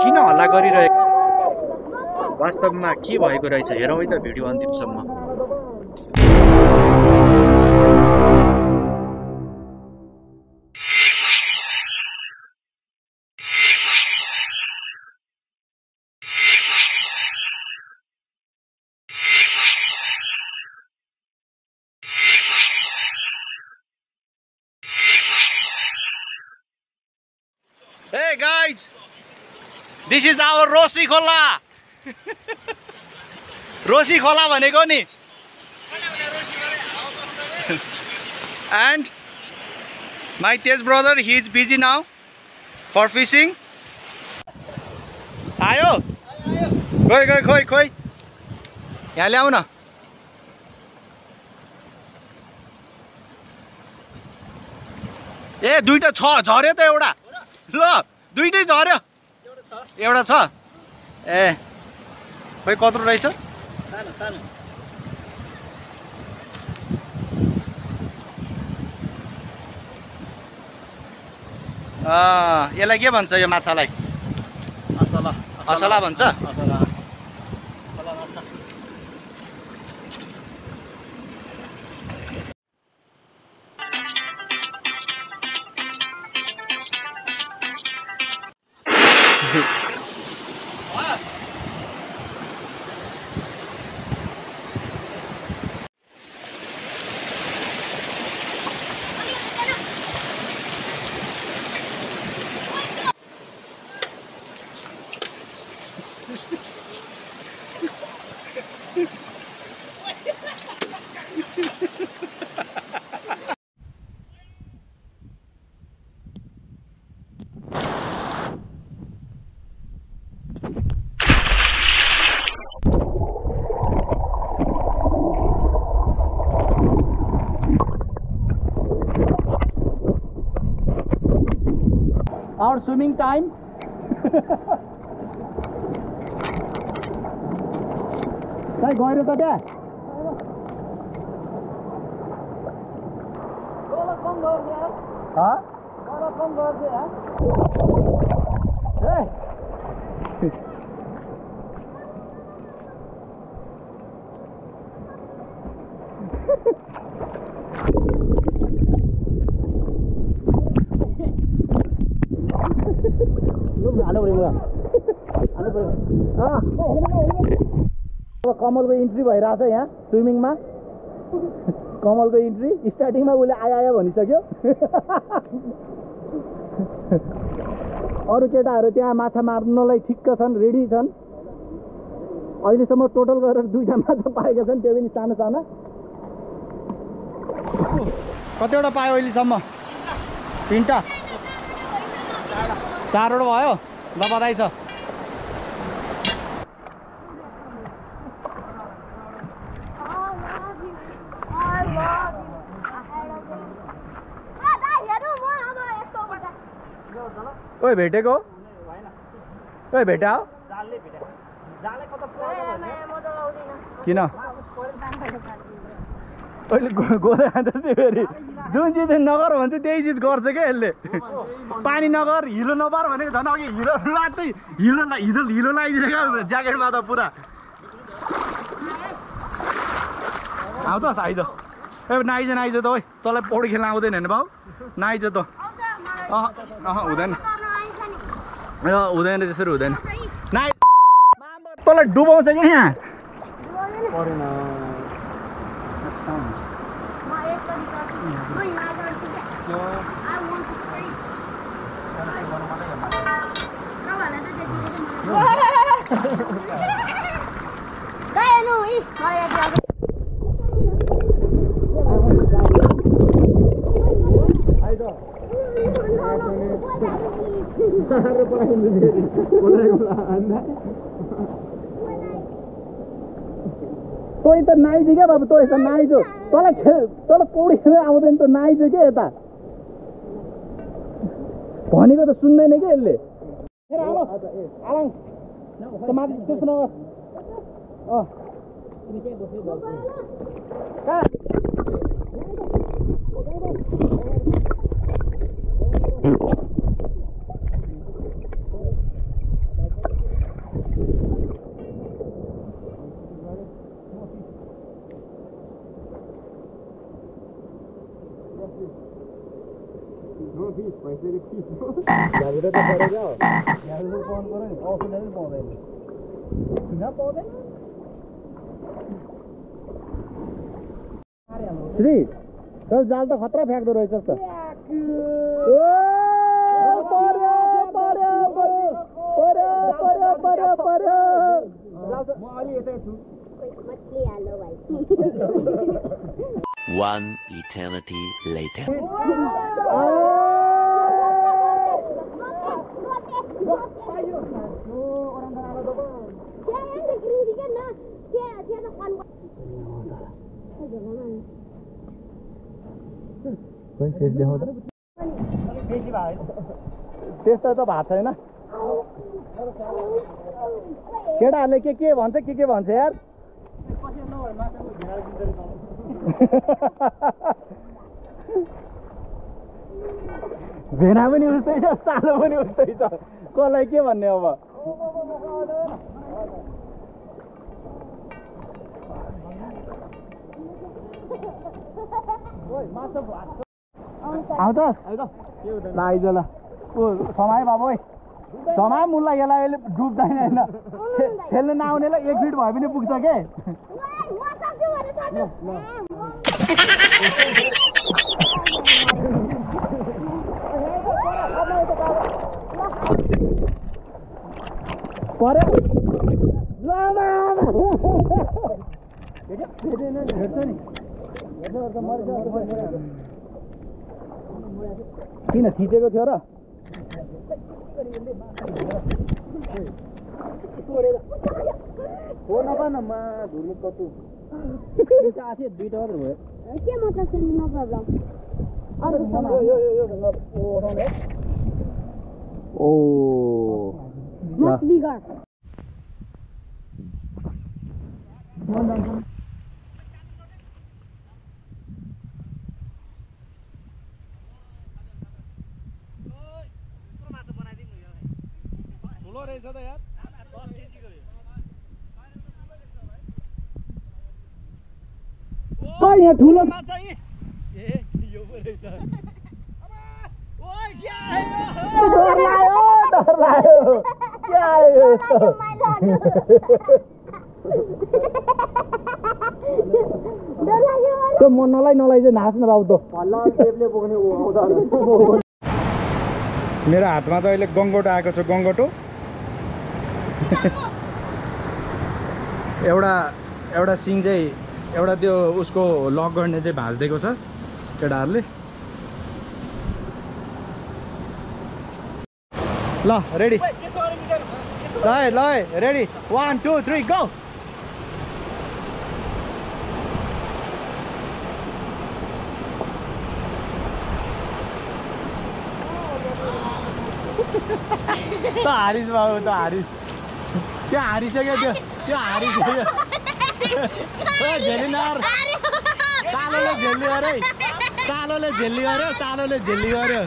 किन हल्ला गरिरहेको वास्तवमा के भएको रहेछ हेरौँ है त video अन्तिमसम्म। Hey guys, this is our Roshi Khola. Roshi Khola भनेको नि। And my Tej brother, he is busy now for fishing. आयो खोइ खोइ खोइ खोइ यहाँ ल्याउ न। ए दुईटा छ झर्यो त एउटा। ल दुईटै झर्यो एउटा छ। ए खोइ कत्रो रहेछ सानो सानो। यसलाई के भन्छ यो माछालाई? असला। असला भन्छ। असला। असला माछा। Our swimming time. Kai गएर त त्यहाँ गोला कम गर्छ यार। ह गोला कम गर्छ यार। ए कमलको इन्ट्री भइरहेछ यहाँ स्विमिङमा। कमलको इन्ट्री स्टार्टिङमा उसले आयो भनिसक्यो। अरू केटाहरू त्यहाँ माछा मार्नलाई ठिक्क छन्, रेडी छन्। अहिलेसम्म टोटल गरेर 2टा माछा पाएका छन्, त्यो पनि सानो सानो। कतिवटा पायो अहिलेसम्म? 3टा 4वटा भयो। ल बधाई छ। ओए भेटेको? ओए भेटा हो? किन? अहिले गोदा खाँदैछ फेरि। जुन चिज नगर भन्छ त्यही चिज गर्छ क्या यसले। पानी नगर, हिलो नपार भनेको झन् अघि हिलो लाग्दै हिलो लगाइदिएको ज्याकेटमा त पुरा। आउँछ आइज। ए नाइज नाइज त ओइ तँलाई पौडी खेल्न आउँदैन नि बाउ? नाइज त। हुँदैन हुँदैन त्यसरी हुँदैन। नाइ तँलाई डुबाउँछ क्या यहाँ। तँ त नाइज क्या बाबु, तँ त नाइज हो। तँलाई पौडी खेल्न आउँदैन त नाइज क्या यता भनेको त सुन्दैन क्या यसले। Gabi त परे क्या हो गाbi त पाउनु पर्यो नि अफिसले पनि पाउँदैन किन पाउँदैन श्री तर जाल त खतरा फ्याक्दो रहेछ त One eternity later. त्यस्तो त भएको छैन केटाहरूले के भन्छ के भन्छ यार भेना पनि उस्तै छ सानो पनि उस्तै छ कसलाई के भन्ने अब आउँछस् ल आइज ल समय बाबु समय मुल्ला यसलाई अहिले डुब्दैन होइन खेल्नु नआउनेलाई 1 फिट भए पनि पुग्छ के परे किन थिचेको थियो र दुईटा मात्र भयो के मतलब छ नो प्रब्लम ओ मस्ट बिगर ठुलो रहेछ त यार 10 केजी को ओ यहाँ ठुलो माछा ए यो पो रहेछ ओइ क्या आयो डर लाग्यो क्या आयो यस्तो त्यो म नलाई चाहिँ नाच्न बाबु त हल्ला टेपले बोक्ने मेरो हातमा चाहिँ अहिले गङ्गोटो आएको छ गङ्गोटो एउटा सिङ चाहिँ एउटा त्यो उसको लक गर्ने चाहिँ भाँच्दिएको छ केटाहरूले ल रेडी ल रेडी 1 2 3 गो त हारिस बाबु त हारिस त्यो हारिसक्यो त्यो हारिसक्यो झेलिनार सालोले झेल्ली अरे सालोले झेल्ली गर्यो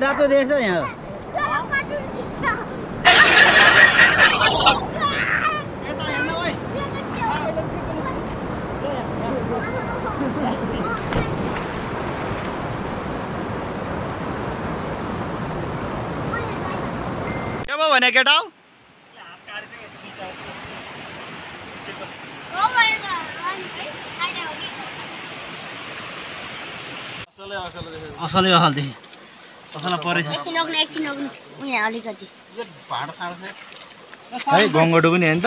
रातो देख्छ यहाँ के भयो भने केटा असलै हाल्दै असला परेछ एकछिन नग्नु यहाँ अलिकति यो भाडा साडो छ है गङ्गटो पनि हैन त